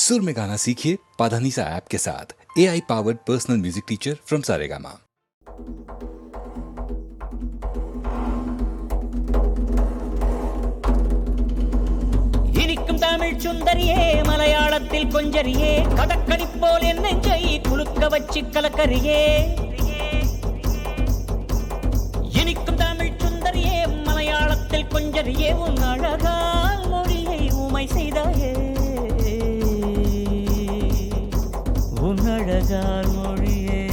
सुर में गाना सीखिए पाधानीसा ऐप के साथ। AI powered personal music teacher from Saregama. இனிக்கும் தமிழ் சுந்தரியே மலையாளத்தில் கொஞ்சரியே கதக்கணி போல் என் நெஞ்சை குலுக்க வச்சு கலக்கரியே. இனிக்கும் தமிழ் சுந்தரியே மலையாளத்தில் கொஞ்சரியே உன் அழகால் மொழியை உமை செய்தாயே. உன் அழகால் மொழியை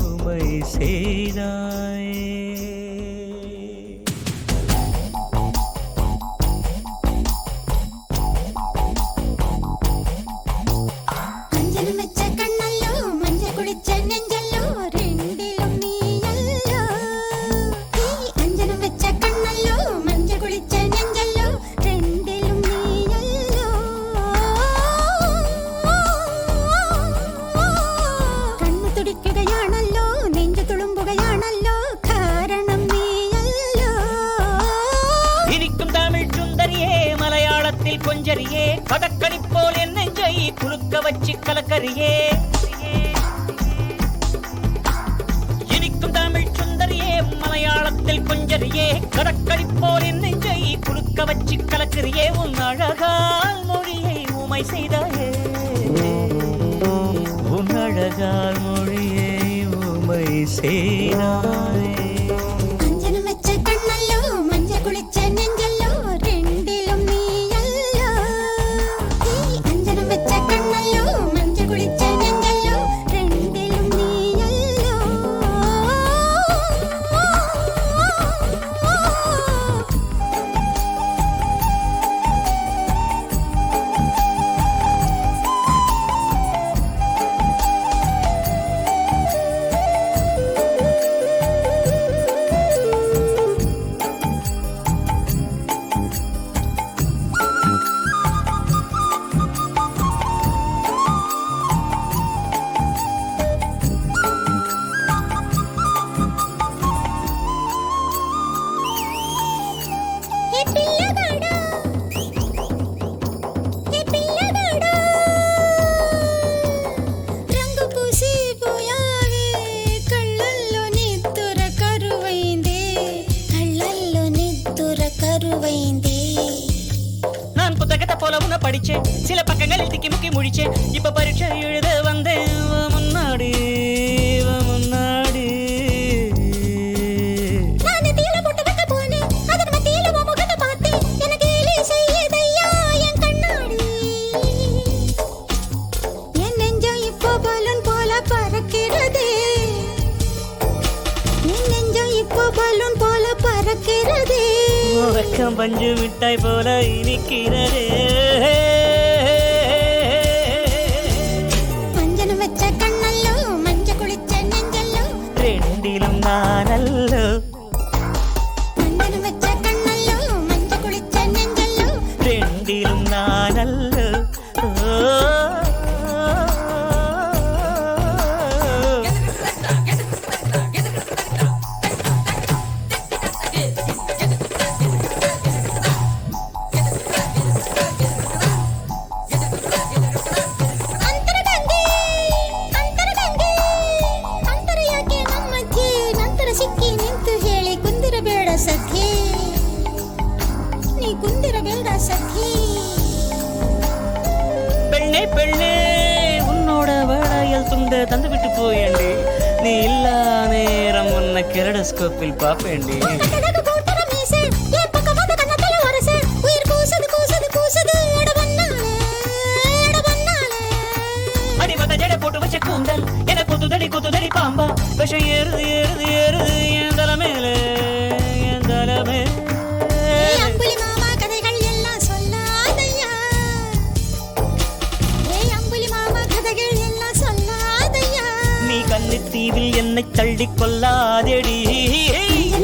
உமை செய்தாயே. கொஞ்சரியே கதக்கணி போல் என் நெஞ்சை குலுக்க வச்சு கலக்கரியே. இனிக்கும் தமிழ் சுந்தரியே மலையாளத்தில் கொஞ்சரியே கதக்கணி போல் என் நெஞ்சை குலுக்க வச்சு கலக்கரியே. உன் அழகால் மொழியை உமை செய்தாயே. உன் அழகால் மொழியை உமை செய்தாயே. நான் புத்தகத்தை போல உன்னை படிச்சேன், சில பக்கங்களில் திக்கி முக்கி முடிச்சேன். இப்ப பரீட்சை எழுத வந்தேன் முன்னாடி முன்னாடி. வெக்கம் பஞ்சு மிட்டாய் போல இனிக்கிறதே. மஞ்சள் வச்ச கண்ணல்லோ மஞ்ச குளிச்ச நெஞ்சல்லோ ரெண்டிலும் நானல்லோ. மஞ்சள் வச்ச கண்ணல்லோ மஞ்ச குளிச்ச நெஞ்சல்லோ ரெண்டிலும் நானல்லோ. பெண்ணே பெண்ணே உன்னோட வேளையில் துண்ட தந்து விட்டு போயேண்டி. நீ இல்லா நேரம் உன்னை கெரடஸ்கோப்பில் பாப்பேண்டி. அடிமத்த ஜடை போட்டு வச்ச கூந்தல் என குத்துதடி பாம்பா. விஷம் ஏறுது ஏறுது ஏறுது என் தலை மேலே என் தலை மேலே. தீவில் என்னை தள்ளி கொள்ளாதேடி.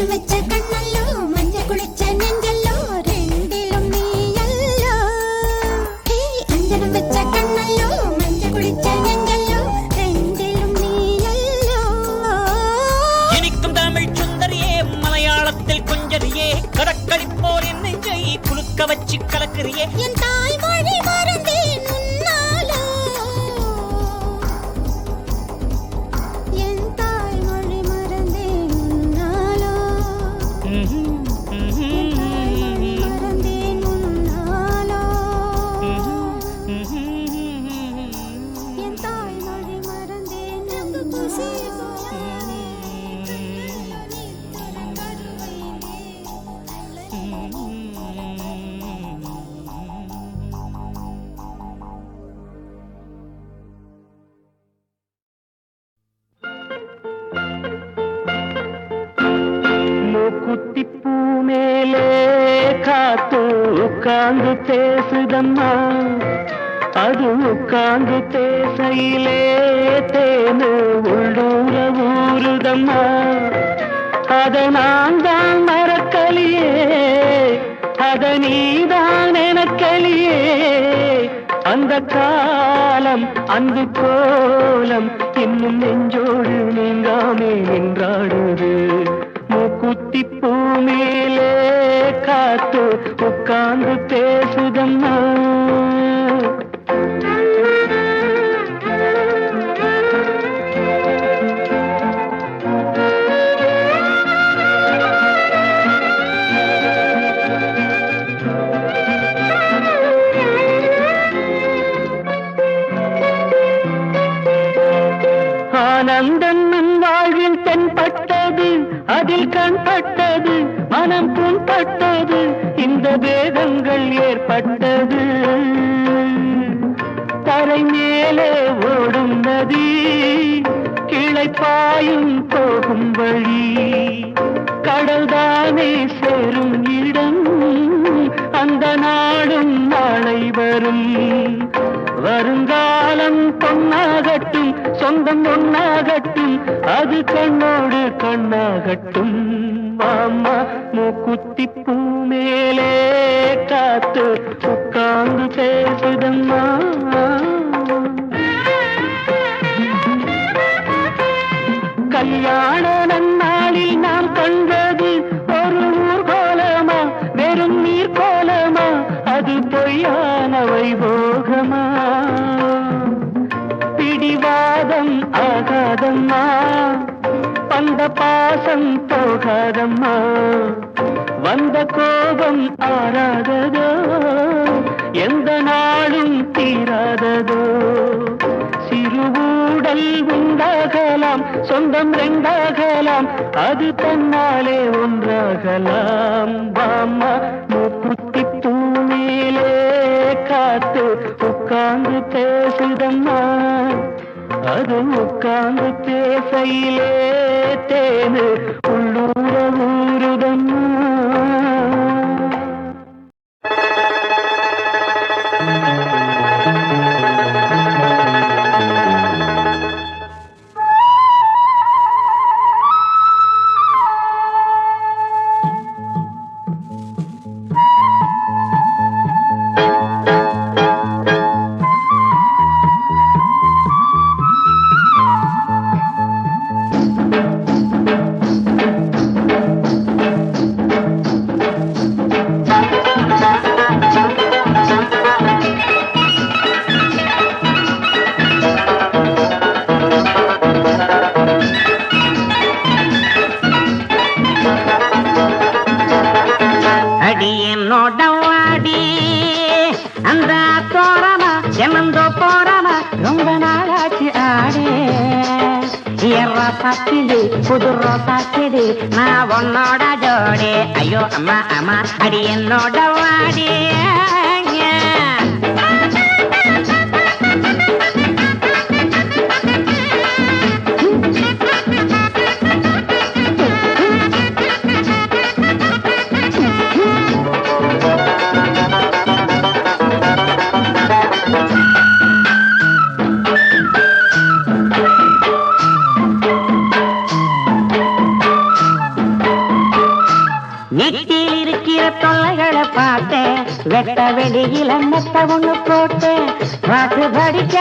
வச்ச கண்ணல்லோ மஞ்ச குளிச்ச நெஞ்சல்லோ ரெண்டிலும் நீ அல்லோ. அஞ்சனம் வச்ச கண்ணல்லோ மஞ்ச குளிச்ச நெஞ்சல்லோ ரெண்டிலும் நீ அல்லோ. இனிக்கும் தமிழ் சுந்தரியே மலையாளத்தில் கொஞ்சரியே கடற்கழி போல் என்னை குலுக்க வச்சு கலக்கரியே. என் தாய்மொழி மறந்தேன் உன்னாலோ. உட்கார்ந்து பேசுதம்மா, அது உட்கார்ந்து பேசையிலே தேனு உள்ளூர ஊறுதம்மா. அத நான் தான் மறக்கலியே, அத நீதான் எனக்கலியே. அந்த காலம் அந்த கோலம் இன்னும் நெஞ்சோடு நீங்காமே நின்றாடுது. மூக்குத்தி பூ மேலே காத்து உட்கார்ந்து பேசுதம்மா. ஆனந்தன் வாழ்வில் தென்பட்டது, அதில் கண்பட்டது, மனம் புண்பட்டது, இந்த வேதங்கள் ஏற்பட்டது. தரை மேலே ஓடும் நதி, கிளை பாயும் போகும் வழி, கடல்தானே சேரும் இடம், அந்த நாடும் நாளை வரும். வருங்காலம் பொன்னாகட்டும், சொந்தம் ஒன்னாகட்டும், அது கண்ணோடு கண்ணாகட்டும். மாமா மூக்குத்தி பூ மேலே காத்து உட்கார்ந்து பேசுதம்மா. கல்யாண நன்னாளில் நாம் கண்டது ஒரு ஊர்கோலமா, வெறும் நீர் கோலமா, அது பொய்யான வைபோகமா. பிடிவாதம் ஆகாதம்மா, பந்த பாசம் போகாதம்மா, வந்த கோபம் ஆறாததோ, எந்த நாளும் தீராததோ. சிறுவூடல் உண்டாகலாம், சொந்தம் ரெண்டாகலாம், அது தன்னாலே ஒன்றாகலாம். பாமா மூக்குத்தி பூ மேலே காத்து உட்கார்ந்து பேசுதம்மா, அது உட்கார்ந்து பேசையிலே தேனு உள்ளூர ஊறுதம்மா. புது ரோசா செடி நான் உன்னோட ஜோடி. ஐயோ அம்மா அம்மா அடி என்னோட வாடி. நெட்டில் இருக்கிற தொல்லைகளை பார்த்தேன், வெட்ட வெளியில மெத்த ஒண்ணு போட்டேன். பாட்டு படிக்க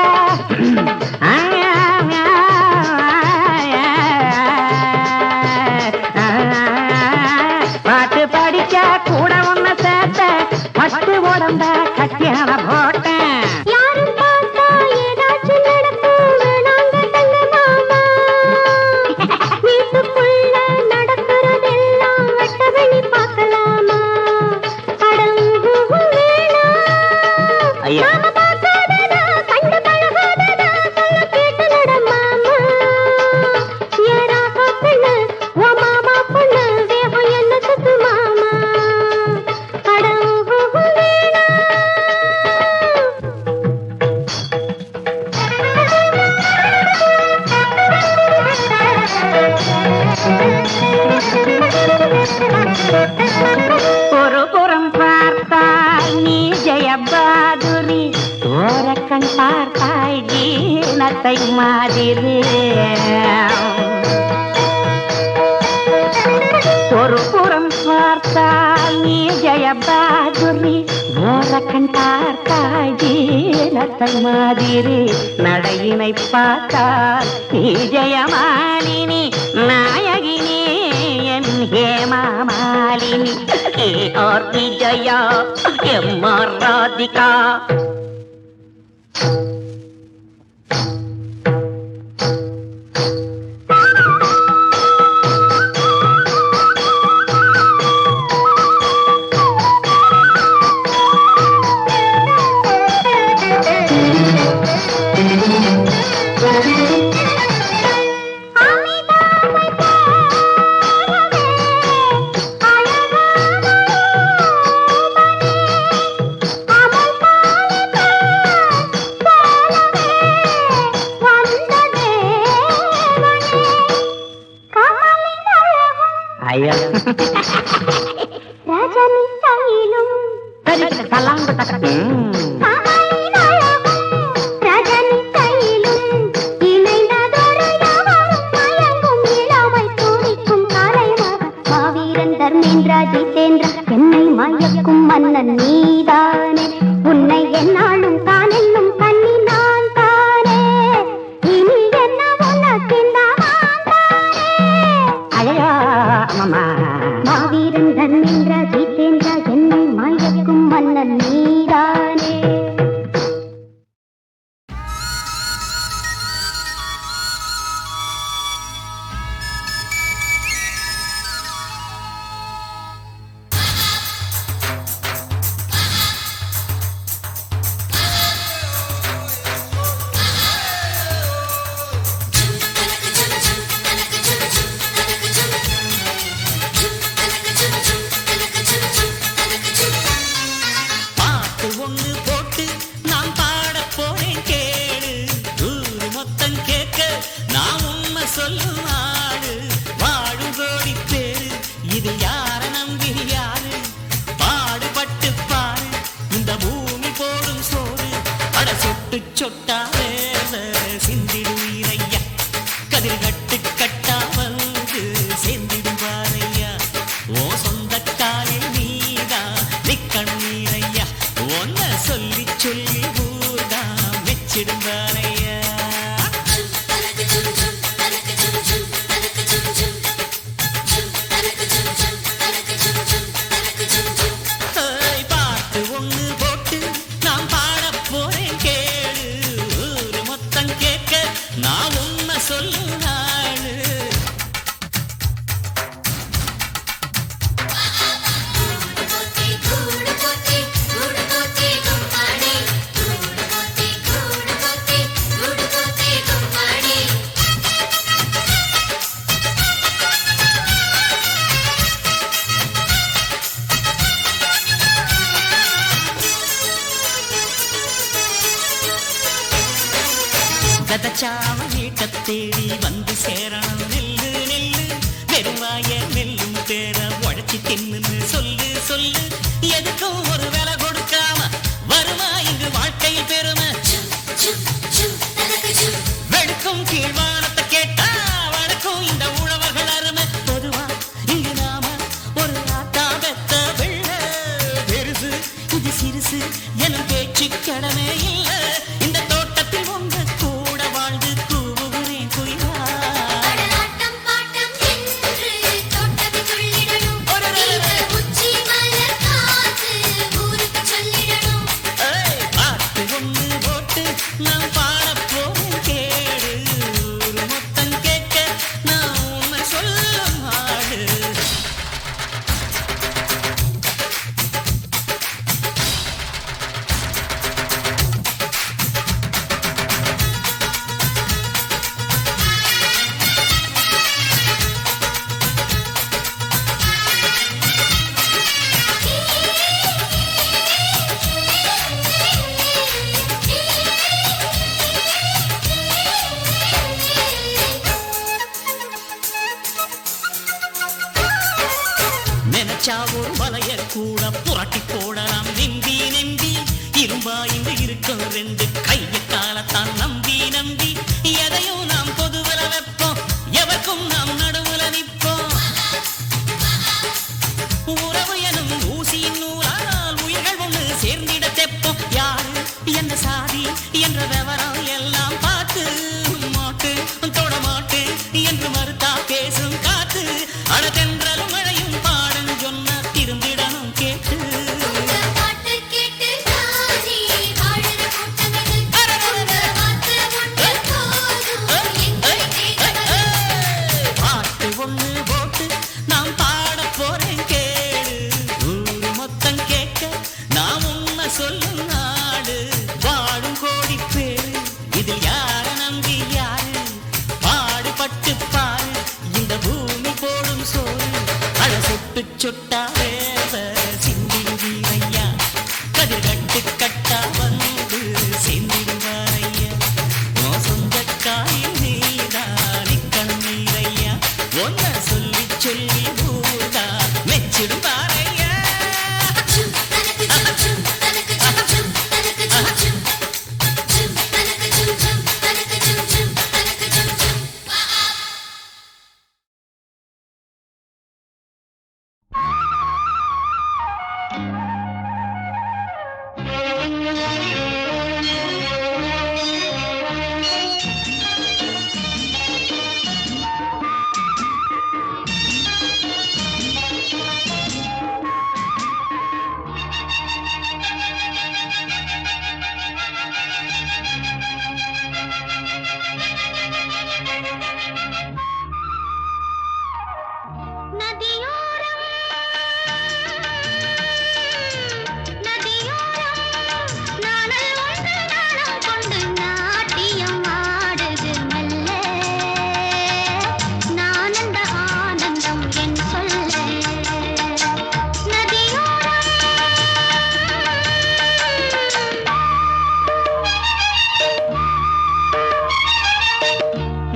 பாட்டு படிக்க கூட ஒண்ணு சேர்த்தேன், பட்டு உடம்ப கட்டியான போட்டேன். பார்த்தாய் ஜீனத்தை மாதிரி ஒரு புறம் பார்த்தால் நீ ஜெயபாதுரி ஓரக்கண் பார்த்தாய் ஜீனத்தை மாதிரி நடையினை பார்த்தால் நீ ஜெயமாலினி நாயகினி என் Hemamalini R Vijaya M R Radhika என்னை மயக்கும் மன்னன் நீதானே உன்னை என்னாலும் தான் என்னும் கண்ணி நான் தானே இனி என்ன உனக்கிந்த அழையா மாமா மாவீரன் தர்மேந்திர ஜிதேந்திர என்னை மயக்கும் மன்னன் நீதானே தேடி வந்து சேரணும் நெல்லு நெல்லு வெறுவாய நெல்லும் பேர உழைச்சி தின்னு சொல்லு சொல்லு எதுக்கும் ஒரு வேலை கொடுக்காம வருமா இங்கு வாழ்க்கையில் பெருமை வெடுக்கும் கீழ்வானத்தை கேட்டா வடக்கும் இந்த உழவர்கள் அருமை பொதுவா இங்கு நாம ஒரு ஆட்டா பெத்த வெள்ள பெருசு இது சிறுசு என பேச்சு கடமை இல்ல இந்த தோட்டத்தில் உங்க கூட வாழ்ந்து பாட்டம் என்று தோட்டத்தை சொல்லிடணும் உச்சி மலர் நான் எல்லாம் பார்த்து மாட்டேன் தொட மாட்டேன் என்று மறுத்தா பேசும் காத்து அழகென்றாலும் மழையும் பாடம் சொன்ன திரும்பிடணும் கேட்டு பாட்டு ஒண்ணு போட்டு நான் பாட போறேன் கேளு ஊரு மொத்தம் கேட்க நான் உண்மை சொல்லும் நாடு வாடும் கோடி பேரு இதில் யார நம்பி யாரு பாடுபட்டு பாரு இந்த பூமி போடும் சோறு அழ சொட்டு சொட்டா வேவ சிந்திடுவீரையா கதிர்கட்டு கட்டா வந்து சேர்ந்திடுவாரையா உன் சொந்த காயில் நீதானி கண்ணீரையா ஒன்ன சொல்லி சொல்லி ஊதா மெச்சிடுவாரையா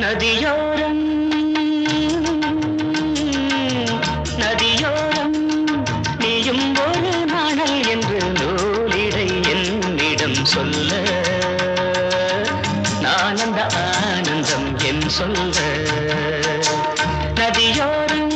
நதியோரம் நதியோரம் நீயும் ஒரு நாணல் என்று நூலிடை என்னிடம் சொல்ல நான் அந்த ஆனந்தம் என் சொல்ல நதியோரம்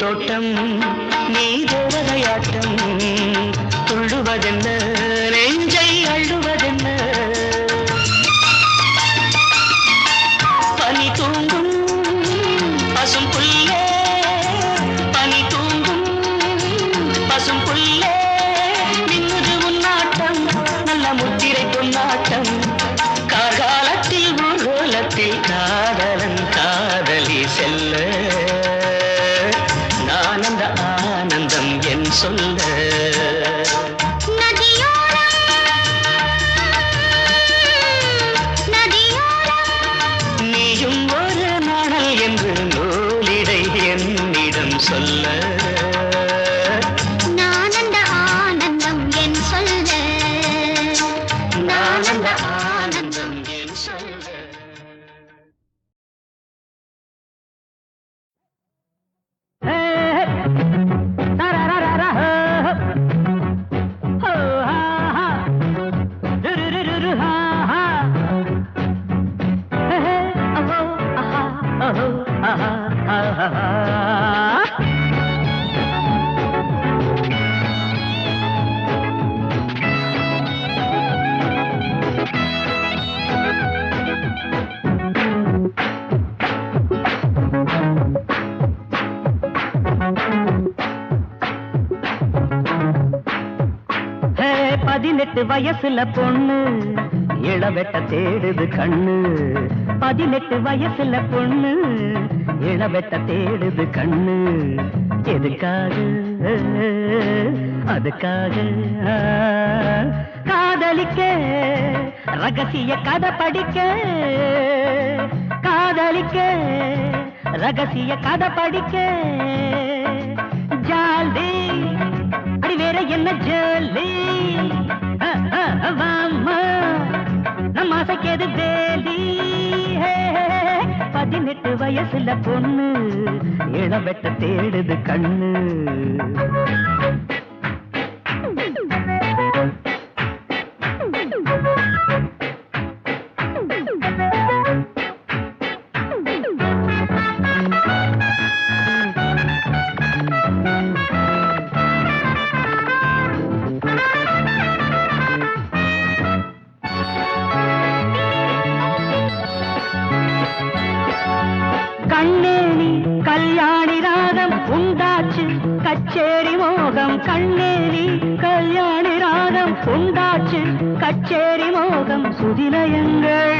தோட்டம் நீ தேவதையாட்டம் துள்ளுவதென்ன நெஞ்சை அள்ளுவதென்ன பனி தூங்கும் பசும் புல்லே பனி தூங்கும் பசும் புல்லே நின்னுது உன்னாட்டம் நல்ல முத்திரை பொன்னாட்டம் கார்காலத்தில் ஊர்வலத்தில் காதலன் காதலி செல்ல ஆனந்த ஆனந்தம் என் சொல்ல நீயும் ஒரு நாணல் என்று நூலி சொல்ல நான் அந்த ஆனந்தம் என் சொல்ல நான் அந்த ஆனந்தம் என் சொல்ல பதினெட்டு வயசுல பொண்ணு இளவெட்ட தேடுது கண்ணு 18 வயசுல பொண்ணு இளவெட்ட தேடுது கண்ணு எதுக்காக அதுக்காக காதலிக்க ரகசிய கதை படிக்க காதலிக்க ரகசிய கதை படிக்க ஜாலி அடி வேற என்ன ஜாலி நம்ம ஆசைக்கேது வேலி 18 வயசுல பொண்ணு இளவெட்ட தேடுது கண்ணு கண்ணேனி கல்யாணி ராகம் உண்டாச்சு கச்சேரி மோகம் கண்ணேனி கல்யாணி ராகம் உண்டாச்சு கச்சேரி மோகம் சுதிலயங்கள்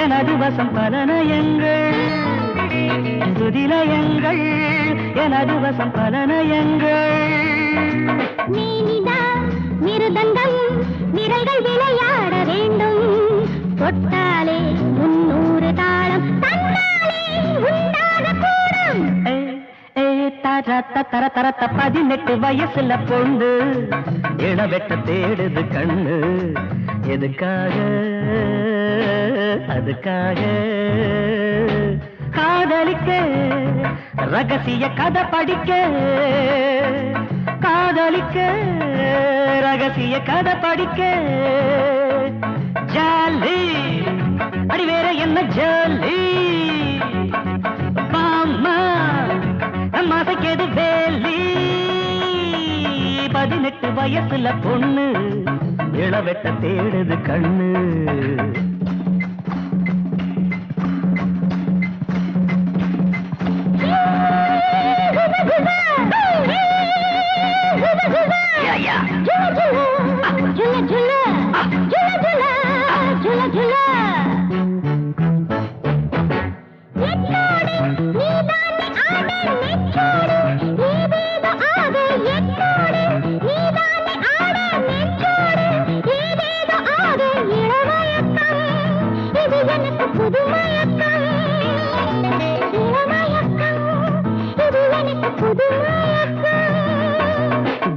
எனது வசம் பலநயங்கள் சுதிலயங்கள் எனது வசம் பலநயங்கள் நீனிதா மிருதங்கம் விரல்கள் விளையாட வேண்டும் தொட்டாலே 300 தாளம் தன்னாலே உண்டாக கூடும் 18 வயசுல பொண்ணு இளவெட்ட தேடுது கண்ணு எதுக்காக அதுக்காக காதலிக்க ரகசிய கதை படிக்க காதலிக்க ரகசிய கதை படிக்க ஜாலி அடி வேற என்ன ஜாலி பாம்மா நம்ம ஆசைக்கேது வேலி 18 வயசுல பொண்ணு இளவெட்ட தேடுது கண்ணு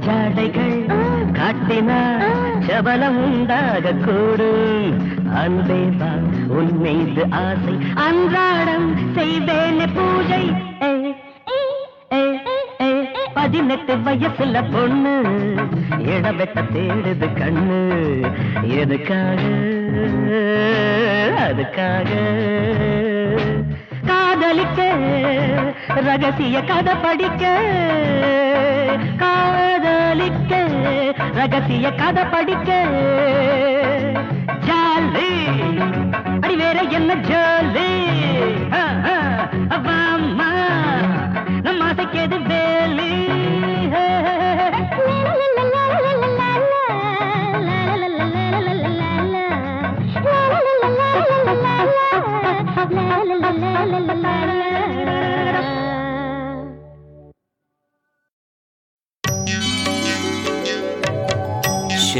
ஜாடைகள் காட்டினா சபலம் உண்டாக கூடும் அன்பேவா உன் மீது ஆசை அன்றாடம் செய்வேன் பூஜை 18 வயசுல பொண்ணு இளவெட்ட தேடுது கண்ணு எதுக்காக அதுக்காக காதலிக்க ரகசிய கதை படிக்க காதலிக்க ரகசிய கதை படிக்க ஜாலி அடி வேற என்ன ஜாலி அம்மா நம்ம ஆசைக்கேது வேலி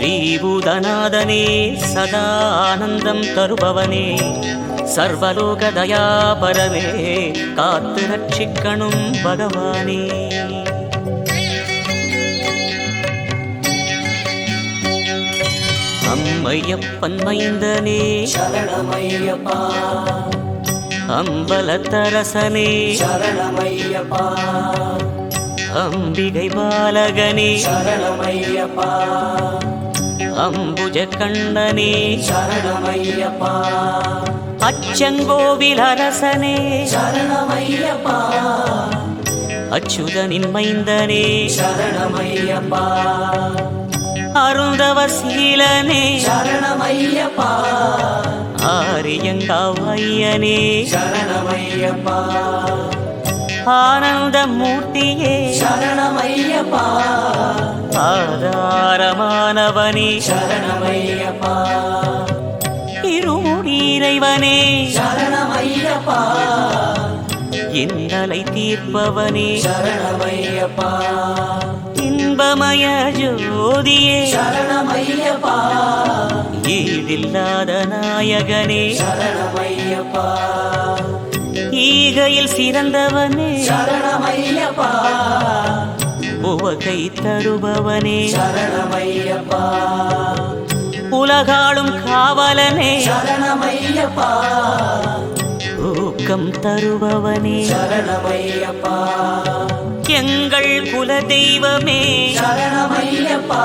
ஸ்ரீபூதநாதனே சதா ஆனந்தம் தருபவனே சர்வலோக தயாபரமே காத்து ரட்சிக்கணும் பகவானே. அம்மையப்பன் மைந்தனே சரணமையப்பா அம்பலத்தரசனே சரணமையப்பா அம்பிகை பாலகனே சரணமையப்பா அம்புஜ கண்ணனே சரணமையப்பா அச்சங்கோவில் அரசனே சரணமையப்பா அச்சுதனின் மைந்தனே சரணமையப்பா அருந்தவசீலனே சரணமையப்பா ஆரியங்காவையனே சரணமையப்பா ஆனந்த மூர்த்தியே சரணமையப்பா ஆதாரமானவனே சரணமையப்பா இருமுடி இறைவனே சரணமையப்பா இன்னலை தீர்ப்பவனே சரணமையப்பா இன்பமய ஜோதியே சரணமையப்பா ஈடில்லாத நாயகனே சரணமையப்பா ஈகையில் சிறந்தவனே சரணமையப்பா உவகை தருபவனே சரணமையப்பா உலகாளும் காவலனே சரணமையப்பா ஊக்கம் தருபவனே சரணமையப்பா எங்கள் குல தெய்வமே சரணமையப்பா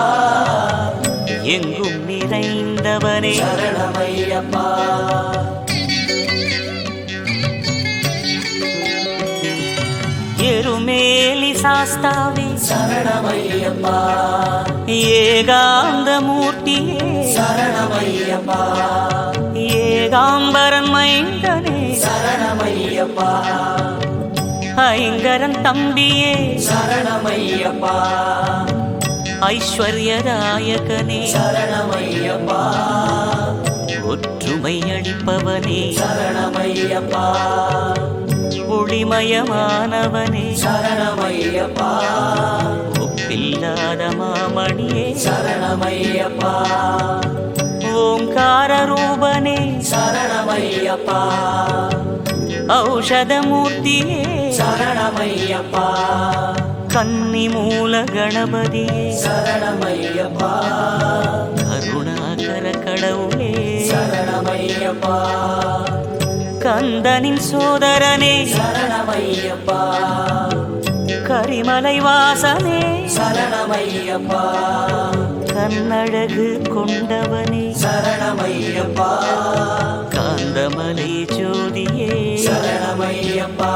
எங்கும் நிறைந்தவனே சரணமையப்பா எருமேலி சாஸ்தாவே சரணமையப்பா ஏகாந்த மூர்த்தியே சரணமையப்பா ஏகாம்பரன் மைந்தனே சரணமையப்பா ஐங்கரன் தம்பியே சரணமையப்பா ஐஸ்வர்யதாயகனே சரணமையப்பா ஒற்றுமை அளிப்பவனே சரணமையப்பா ஒளிமயமானவனே சரணமையப்பா ஒப்பில்லாத மாமணியே சரணமையப்பா ஓங்கார ரூபனே சரணமையப்பா ஔஷதமூர்த்தியே சரணமையப்பா கன்னி மூல கணபதியே சரணமையப்பா கருணாகர கடவுளே சரணமையப்பா கந்தனின் சோதரனே சரணமையப்பா கரிமலை வாசனே சரணமையப்பா கண்ணழகு கொண்டவனே சரணமையப்பா காந்தமலை ஜோதியே சரணமையப்பா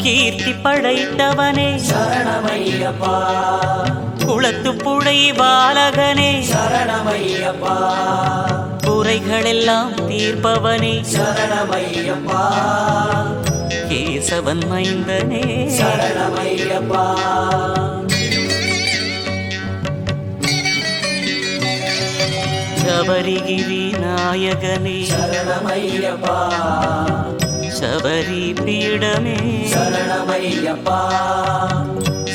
கீர்த்தி படைத்தவனே சரணமையப்பா குளத்து புழை பாலகனே சரணமையப்பா குறைகளெல்லாம் தீர்ப்பவனே சரணமையப்பா கேசவன் மைந்தனே சரணமையப்பா சபரிகிரி நாயகனே சரணமையப்பா சபரி பீடமே சரணமையப்பா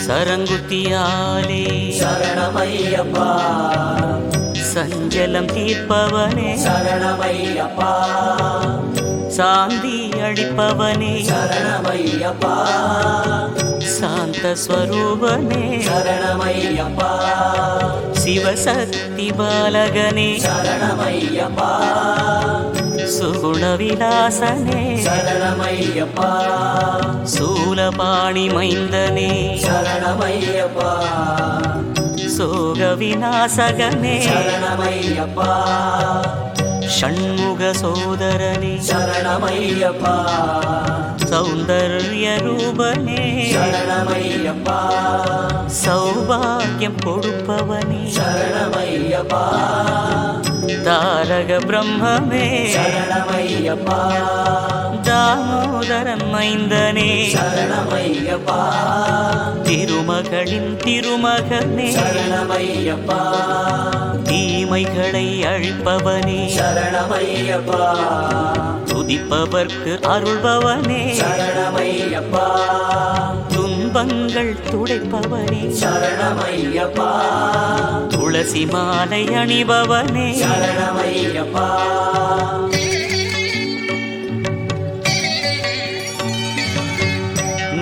சரங்குத்தியாலே சரணமையப்பா சஞ்சலம் தீர்ப்பவனே சரணமையப்பா சாந்தி அளிப்பவனே சரணமையப்பா சாந்த ஸ்வரூபனே சரணமையப்பா சிவசக்தி பாலகனே சரணமையப்பா சுகுண விலாசனே சரணமையப்பா சூலபாணி மைந்தனே சரணமையப்பா சோக விநாசகனே சரணமையப்பா ஷண்முக சோதரனே சரணமையப்பா சௌந்தர்ய ரூபனே சரணமையப்பா சௌபாகியம் கொடுப்பவனே சரணமையப்பா தாரக பிரம்மமே சரணமையப்பா தாமோதரன் மைந்தனே சரணமையப்பா திருமகளின் திருமகனே சரணமையப்பா தீமைகளை அழிப்பவனே சரணமையப்பா துதிப்பவர்க்கு அருள்பவனே சரணமையப்பா துன்பங்கள் துடைப்பவனே சரணமையப்பா துளசி மாலை அணிபவனே சரணமையப்பா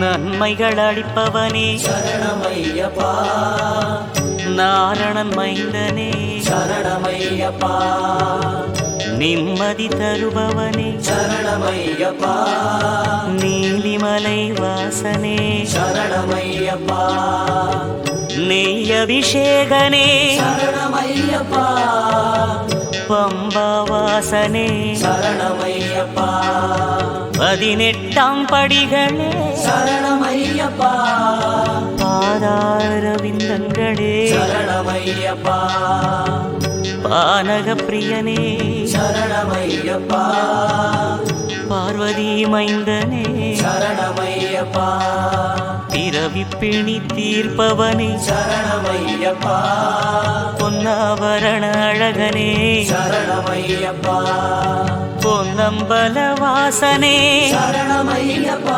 நன்மைகள் அளிப்பவனே சரணமையப்பா நாரணன் மைந்தனே சரணமையப்பா நிம்மதி தருபவனே சரணமையப்பா நீலிமலை வாசனே சரணமையப்பா நெய் அபிஷேகனே சரணமையப்பா பம்பா வாசனே சரணமையப்பா 18ஆம் படிகளே சரணமையப்பா பாதார விந்தங்களே சரணமையப்பா பானக பிரியனே சரணமையப்பா பார்வதி மைந்தனே சரணமையப்பா பிறவி பிணி தீர்ப்பவனே சரணமையப்பா பொன்னாபரண அழகனே சரணமையப்பா பொன்னம்பல வாசனே சரணமையப்பா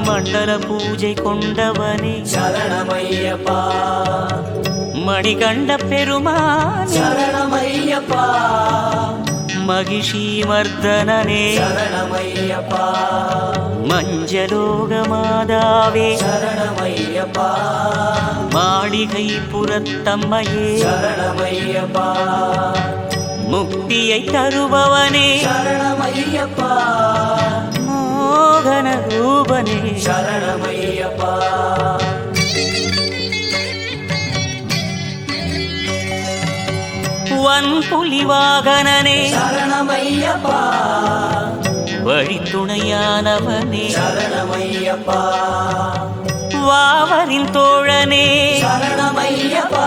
மண்டல பூஜை கொண்டவனே சரணமையப்பா மணிகண்ட பெருமானே சரணமையப்பா மகிஷி மர்தனனே சரணமையப்பா மஞ்சலோக மாதாவே சரணமையப்பா மாளிகை புறத்தம்மையே சரணமையப்பா முக்தியை தருபவனே சரணமையப்பா மோகன ரூபனே சரணமையப்பா வன்புலி வாகனனே சரணமையப்பா வழித்துணையானவனே சரணமையப்பா வாவரின் தோழனே சரணமையப்பா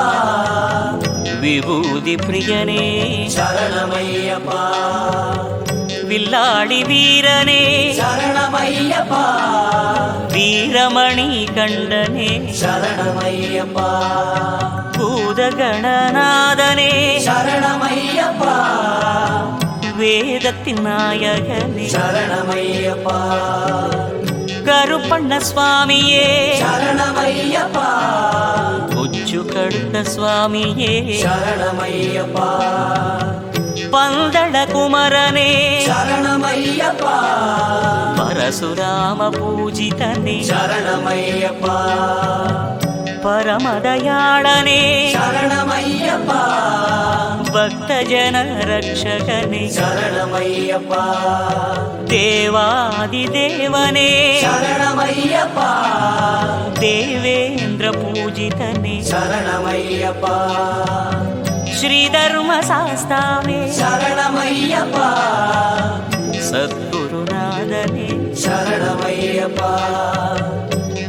விபூதி பிரியனே சரணமையப்பா வில்லாடி வீரனே சரணமையப்பா வீரமணி கண்டனே சரணமையப்பா பூதகணநாதனே சரணமையப்பா வேதத்தின் நாயகனே சரணமையப்பா கருப்பண்ண சுவாமியே சரணமையப்பா உச்சு கடுத்த சுவாமியே சரணமையப்பா பந்தள குமரனே சரணமையப்பா பரசுராம பூஜிதனே சரணமையப்பா பரமதயாளனே சரணமையப்பா பக்தஜன ரட்சகனே சரணமையப்பா தேவாதி தேவனே சரணமையப்பா தேவேந்திர பூஜிதனே சரணமையப்பா ஸ்ரீதர்ம சாஸ்தாவே சரணமையப்பா சத்குருநாதனே சரணமையப்பா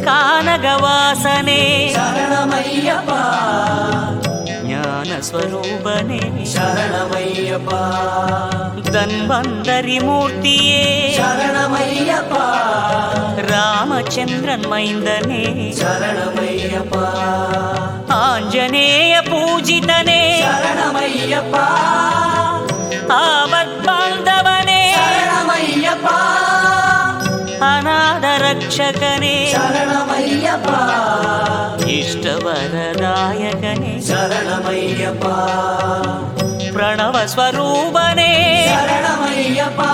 கானகவாசனே சரணமையப்பா ஞானஸ்வரூபனே சரணமையப்பா தன்வந்தரி மூர்த்தியே சரணமையப்பா ராமச்சந்திரன் மைந்தனே சரணமையப்பா ஆஞ்சநேய பூஜிதனே சரணமையப்பா ஆபத் பாந்தவனே சரணமையப்பா அநாத ரட்சகனே சரணமையப்பா இஷ்டவரதாயகனே சரணமையப்பா பிரணவஸ்வரூபனே சரணமையப்பா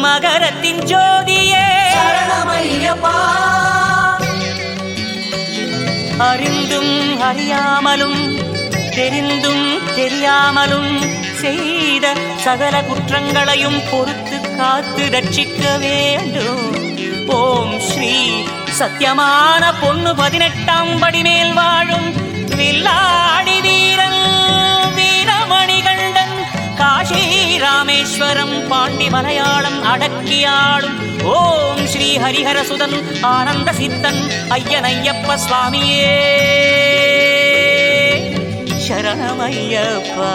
மகரத்தின் ஜோதியே சரணமையப்பா அறிந்தும் அறியாமலும் தெரிந்தும் தெரியாமலும் செய்த சகல குற்றங்களையும் பொறுத்து காத்து ரட்சிக்க வேண்டும். ஓம் ஸ்ரீ சத்தியமான பொண்ணு 18ஆம் படி மேல் வாழும் வில்லாடி வீரன் வீரமணிகண்டன் காஷி ராமேஸ்வரம் பாண்டி மலையாளம் அடக்கியாடும் ஓம் ஸ்ரீ ஹரிஹரசுதன் ஆனந்த சித்தன் ஐயனையப்ப சுவாமியே சரணமையப்பா.